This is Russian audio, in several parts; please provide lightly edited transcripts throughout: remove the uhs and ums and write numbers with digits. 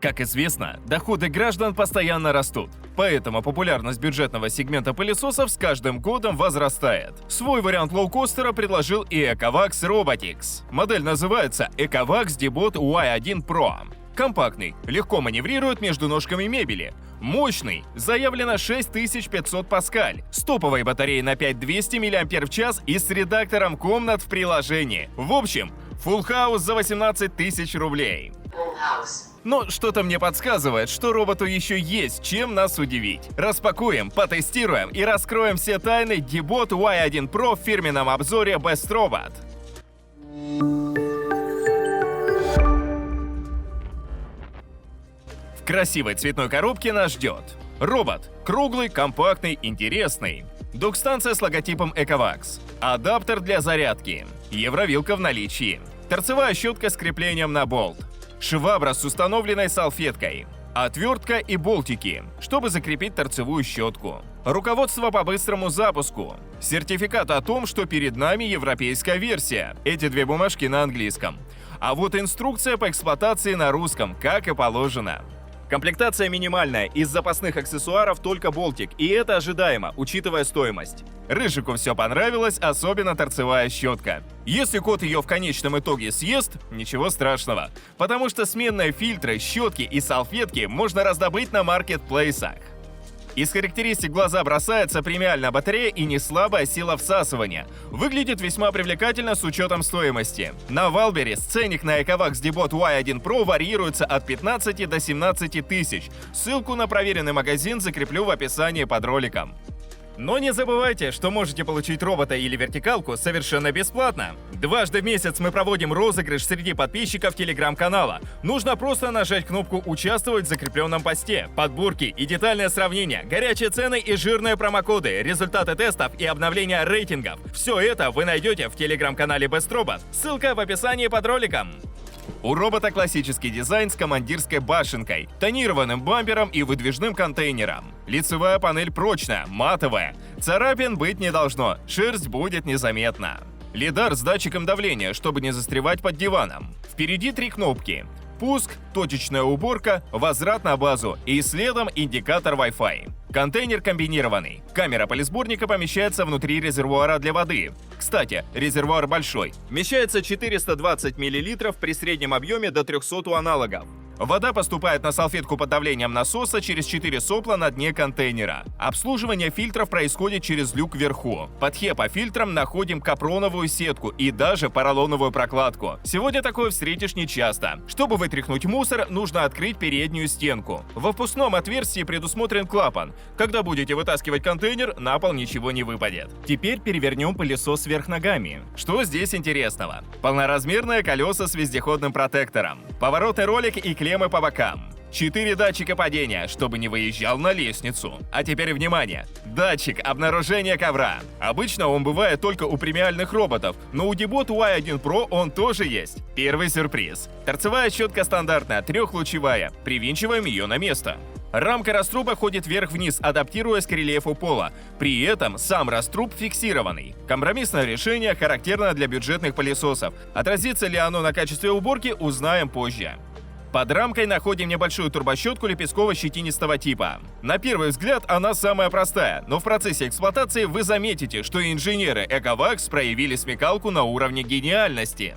Как известно, доходы граждан постоянно растут, поэтому популярность бюджетного сегмента пылесосов с каждым годом возрастает. Свой вариант лоукостера предложил и Ecovacs Robotics. Модель называется Ecovacs Debot Y1 Pro. Компактный, легко маневрирует между ножками мебели. Мощный, заявлено 6500 паскаль, с топовой батареей на 5200 мАч и с редактором комнат в приложении. В общем, Full House за 18 тысяч рублей. Но что-то мне подсказывает, что роботу еще есть чем нас удивить. Распакуем, потестируем и раскроем все тайны Debot Y1 Pro в фирменном обзоре Best Robot. В красивой цветной коробке нас ждет робот. Круглый, компактный, интересный. Док-станция с логотипом Ecovacs. Адаптер для зарядки. Евровилка в наличии. Торцевая щетка с креплением на болт. Швабра с установленной салфеткой. Отвертка и болтики, чтобы закрепить торцевую щетку. Руководство по быстрому запуску. Сертификат о том, что перед нами европейская версия. Эти две бумажки на английском. А вот инструкция по эксплуатации на русском, как и положено. Комплектация минимальная, из запасных аксессуаров только болтик, и это ожидаемо, учитывая стоимость. Рыжику все понравилось, особенно торцевая щетка. Если кот ее в конечном итоге съест, ничего страшного, потому что сменные фильтры, щетки и салфетки можно раздобыть на маркетплейсах. Из характеристик глаза бросается премиальная батарея и неслабая сила всасывания. Выглядит весьма привлекательно с учетом стоимости. На Wildberries ценник на Ecovacs Debot Y1 Pro варьируется от 15 до 17 тысяч. Ссылку на проверенный магазин закреплю в описании под роликом. Но не забывайте, что можете получить робота или вертикалку совершенно бесплатно. Дважды в месяц мы проводим розыгрыш среди подписчиков телеграм-канала. Нужно просто нажать кнопку «Участвовать» в закрепленном посте. Подборки и детальное сравнение, горячие цены и жирные промокоды, результаты тестов и обновления рейтингов. Все это вы найдете в телеграм-канале Best Robot. Ссылка в описании под роликом. У робота классический дизайн с командирской башенкой, тонированным бампером и выдвижным контейнером. Лицевая панель прочная, матовая. Царапин быть не должно, шерсть будет незаметна. Лидар с датчиком давления, чтобы не застревать под диваном. Впереди 3 кнопки. Пуск, точечная уборка, возврат на базу и следом индикатор Wi-Fi. Контейнер комбинированный. Камера полисборника помещается внутри резервуара для воды. Кстати, резервуар большой. Вмещается 420 мл при среднем объеме до 300 у аналогов. Вода поступает на салфетку под давлением насоса через 4 сопла на дне контейнера. Обслуживание фильтров происходит через люк вверху. Под HEPA-фильтром находим капроновую сетку и даже поролоновую прокладку. Сегодня такое встретишь нечасто. Чтобы вытряхнуть мусор, нужно открыть переднюю стенку. Во впускном отверстии предусмотрен клапан. Когда будете вытаскивать контейнер, на пол ничего не выпадет. Теперь перевернем пылесос вверх ногами. Что здесь интересного? Полноразмерные колеса с вездеходным протектором. Поворотный ролик и клеммы по бокам. 4 датчика падения, чтобы не выезжал на лестницу. А теперь внимание! Датчик обнаружения ковра. Обычно он бывает только у премиальных роботов, но у Debot Y1 Pro он тоже есть. Первый сюрприз. Торцевая щетка стандартная, трехлучевая. Привинчиваем ее на место. Рамка раструба ходит вверх-вниз, адаптируясь к рельефу пола. При этом сам раструб фиксированный. Компромиссное решение характерно для бюджетных пылесосов. Отразится ли оно на качестве уборки, узнаем позже. Под рамкой находим небольшую турбощетку лепестково-щетинистого типа. На первый взгляд она самая простая, но в процессе эксплуатации вы заметите, что инженеры Ecovacs проявили смекалку на уровне гениальности.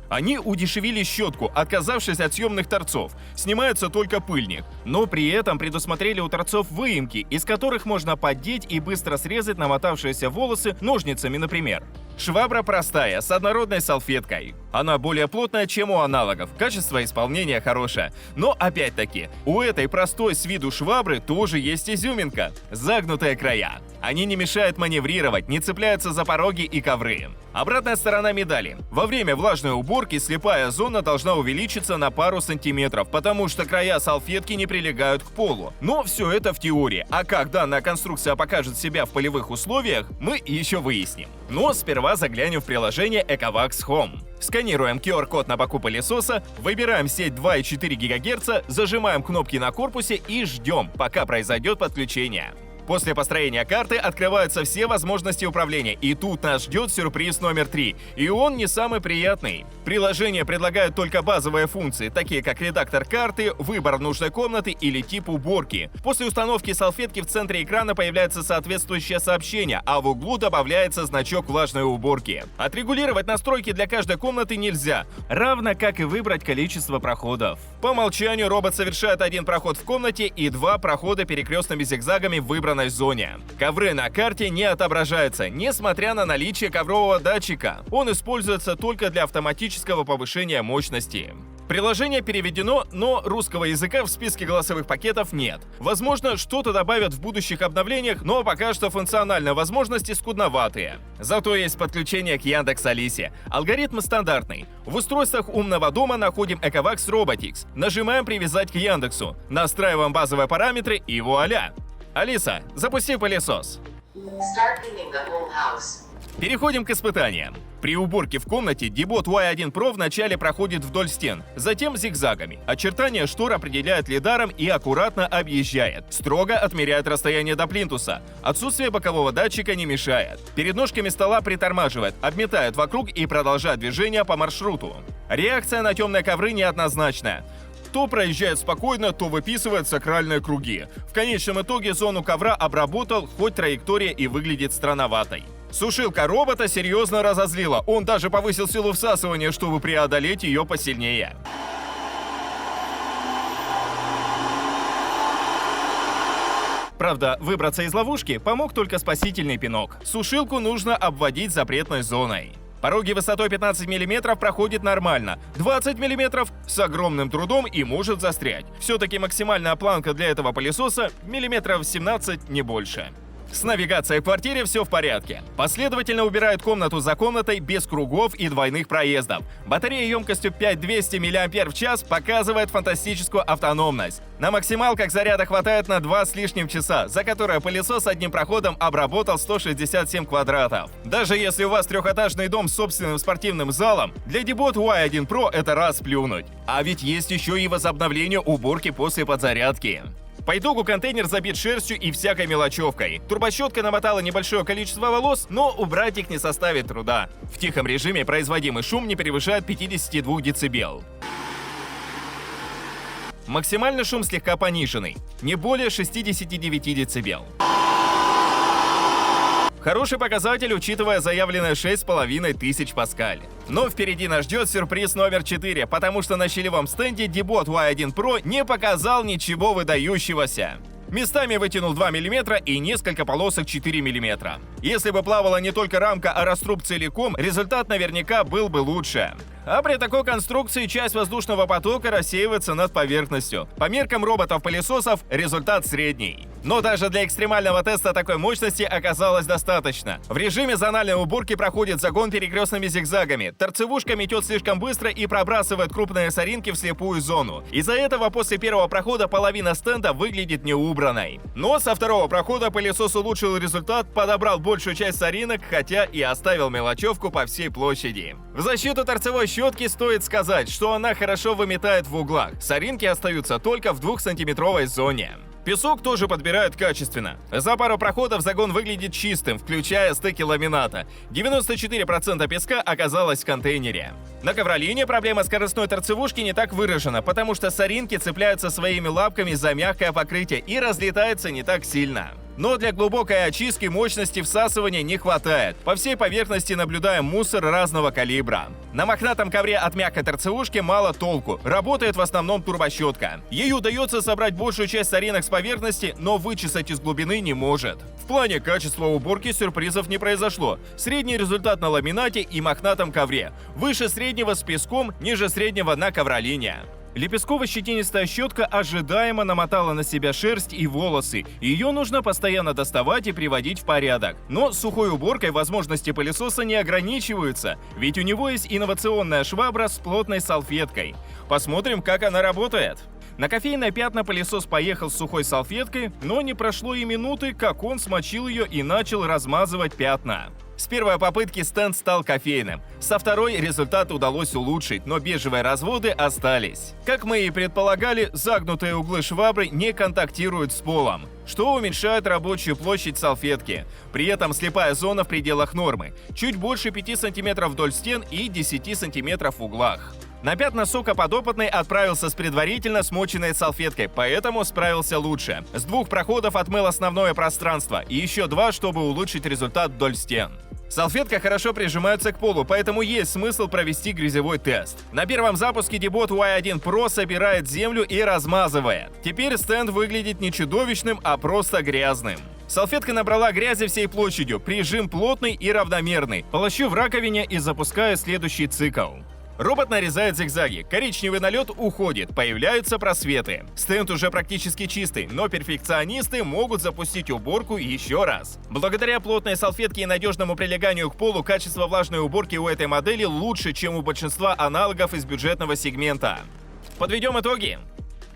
Они удешевили щетку, отказавшись от съемных торцов. Снимается только пыльник. Но при этом предусмотрели у торцов выемки, из которых можно поддеть и быстро срезать намотавшиеся волосы ножницами, например. Швабра простая, с однородной салфеткой. Она более плотная, чем у аналогов. Качество исполнения хорошее. Но опять-таки, у этой простой с виду швабры тоже есть изюминка. Загнутые края. Они не мешают маневрировать, не цепляются за пороги и ковры. Обратная сторона медали. Во время влажной уборки слепая зона должна увеличиться на пару сантиметров, потому что края салфетки не прилегают к полу. Но все это в теории. А как данная конструкция покажет себя в полевых условиях, мы еще выясним. Но сперва заглянем в приложение Ecovacs Home. Сканируем QR-код на боку пылесоса, выбираем сеть 2,4 ГГц, зажимаем кнопки на корпусе и ждем, пока произойдет подключение. После построения карты открываются все возможности управления, и тут нас ждет сюрприз номер 3, и он не самый приятный. Приложение предлагает только базовые функции, такие как редактор карты, выбор нужной комнаты или тип уборки. После установки салфетки в центре экрана появляется соответствующее сообщение, а в углу добавляется значок влажной уборки. Отрегулировать настройки для каждой комнаты нельзя, равно как и выбрать количество проходов. По умолчанию робот совершает один проход в комнате и 2 прохода перекрестными зигзагами в выбранной зоне. Ковры на карте не отображаются, несмотря на наличие коврового датчика. Он используется только для автоматического повышения мощности. Приложение переведено, но русского языка в списке голосовых пакетов нет. Возможно, что-то добавят в будущих обновлениях, но пока что функциональные возможности скудноватые. Зато есть подключение к Яндекс.Алисе. Алгоритм стандартный. В устройствах умного дома находим Ecovacs Robotics. Нажимаем «Привязать к Яндексу». Настраиваем базовые параметры и вуаля! Алиса, запусти пылесос. Переходим к испытаниям. При уборке в комнате Dibot Y1 Pro вначале проходит вдоль стен, затем зигзагами. Очертания штор определяет лидаром и аккуратно объезжает. Строго отмеряет расстояние до плинтуса. Отсутствие бокового датчика не мешает. Перед ножками стола притормаживает, обметает вокруг и продолжает движение по маршруту. Реакция на темные ковры неоднозначная. То проезжает спокойно, то выписывает сакральные круги. В конечном итоге зону ковра обработал, хоть траектория и выглядит странноватой. Сушилка робота серьезно разозлила. Он даже повысил силу всасывания, чтобы преодолеть ее посильнее. Правда, выбраться из ловушки помог только спасительный пинок. Сушилку нужно обводить запретной зоной. Пороги высотой 15 мм проходит нормально, 20 мм с огромным трудом и может застрять. Все-таки максимальная планка для этого пылесоса миллиметров 17, не больше. С навигацией в квартире все в порядке. Последовательно убирает комнату за комнатой без кругов и двойных проездов. Батарея емкостью 5200 мАч показывает фантастическую автономность. На максималках заряда хватает на 2 с лишним часа, за которое пылесос одним проходом обработал 167 квадратов. Даже если у вас трехэтажный дом с собственным спортивным залом, для Dibot Y1 Pro это раз плюнуть. А ведь есть еще и возобновление уборки после подзарядки. По итогу контейнер забит шерстью и всякой мелочевкой. Турбощетка намотала небольшое количество волос, но убрать их не составит труда. В тихом режиме производимый шум не превышает 52 дБ. Максимальный шум слегка пониженный, не более 69 дБ. Хороший показатель, учитывая заявленные 6500 паскаль. Но впереди нас ждет сюрприз номер 4, потому что на щелевом стенде Dibot Y1 Pro не показал ничего выдающегося. Местами вытянул 2 мм и несколько полосок 4 мм. Если бы плавала не только рамка, а раструб целиком, результат наверняка был бы лучше. А при такой конструкции часть воздушного потока рассеивается над поверхностью. По меркам роботов-пылесосов результат средний. Но даже для экстремального теста такой мощности оказалось достаточно. В режиме зональной уборки проходит загон перекрестными зигзагами. Торцевушка метет слишком быстро и пробрасывает крупные соринки в слепую зону. Из-за этого после первого прохода половина стенда выглядит неубранной. Но со второго прохода пылесос улучшил результат, подобрал большую часть соринок, хотя и оставил мелочевку по всей площади. В защиту торцевой щетки стоит сказать, что она хорошо выметает в углах. Соринки остаются только в 2-сантиметровой зоне. Песок тоже подбирают качественно. За пару проходов загон выглядит чистым, включая стыки ламината. 94% песка оказалось в контейнере. На ковролине проблема скоростной торцевушки не так выражена, потому что соринки цепляются своими лапками за мягкое покрытие и разлетаются не так сильно. Но для глубокой очистки мощности всасывания не хватает. По всей поверхности наблюдаем мусор разного калибра. На мохнатом ковре от мягкой торцевушки мало толку. Работает в основном турбощетка. Ей удается собрать большую часть соринок с поверхности, но вычесать из глубины не может. В плане качества уборки сюрпризов не произошло. Средний результат на ламинате и мохнатом ковре. Выше среднего с песком, ниже среднего на ковролине. Лепестково-щетинистая щетка ожидаемо намотала на себя шерсть и волосы. Ее нужно постоянно доставать и приводить в порядок. Но сухой уборкой возможности пылесоса не ограничиваются, ведь у него есть инновационная швабра с плотной салфеткой. Посмотрим, как она работает. На кофейные пятна пылесос поехал с сухой салфеткой, но не прошло и минуты, как он смочил ее и начал размазывать пятна. С первой попытки стенд стал кофейным. Со второй результат удалось улучшить, но бежевые разводы остались. Как мы и предполагали, загнутые углы швабры не контактируют с полом. что уменьшает рабочую площадь салфетки. При этом слепая зона в пределах нормы, чуть больше 5 см вдоль стен и 10 см в углах. На пятна сока подопытный отправился с предварительно смоченной салфеткой, поэтому справился лучше. С 2 проходов отмыл основное пространство и еще 2, чтобы улучшить результат вдоль стен. Салфетка хорошо прижимается к полу, поэтому есть смысл провести грязевой тест. На первом запуске Debot Y1 Pro собирает землю и размазывает. Теперь стенд выглядит не чудовищным, а просто грязным. Салфетка набрала грязи всей площадью, прижим плотный и равномерный. Полощу в раковине и запускаю следующий цикл. Робот нарезает зигзаги, коричневый налет уходит, появляются просветы. Стенд уже практически чистый, но перфекционисты могут запустить уборку еще раз. Благодаря плотной салфетке и надежному прилеганию к полу качество влажной уборки у этой модели лучше, чем у большинства аналогов из бюджетного сегмента. Подведем итоги.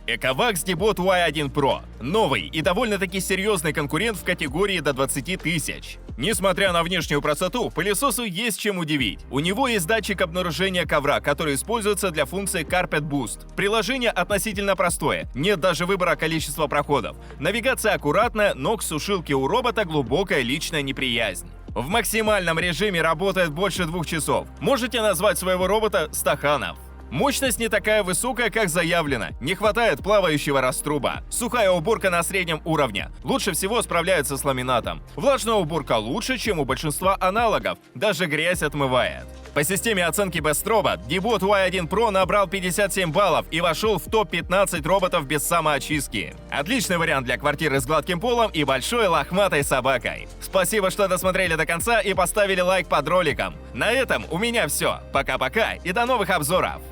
Ecovacs Debot Y1 Pro – новый и довольно-таки серьезный конкурент в категории до 20 тысяч. Несмотря на внешнюю простоту, пылесосу есть чем удивить. У него есть датчик обнаружения ковра, который используется для функции Carpet Boost. Приложение относительно простое, нет даже выбора количества проходов. Навигация аккуратная, но к сушилке у робота глубокая личная неприязнь. В максимальном режиме работает больше 2 часов. Можете назвать своего робота Стаханов. Мощность не такая высокая, как заявлено. Не хватает плавающего раструба. Сухая уборка на среднем уровне. Лучше всего справляется с ламинатом. Влажная уборка лучше, чем у большинства аналогов. Даже грязь отмывает. По системе оценки Best Robot, Debot Y1 Pro набрал 57 баллов и вошел в топ-15 роботов без самоочистки. Отличный вариант для квартиры с гладким полом и большой лохматой собакой. Спасибо, что досмотрели до конца и поставили лайк под роликом. На этом у меня все. Пока-пока и до новых обзоров.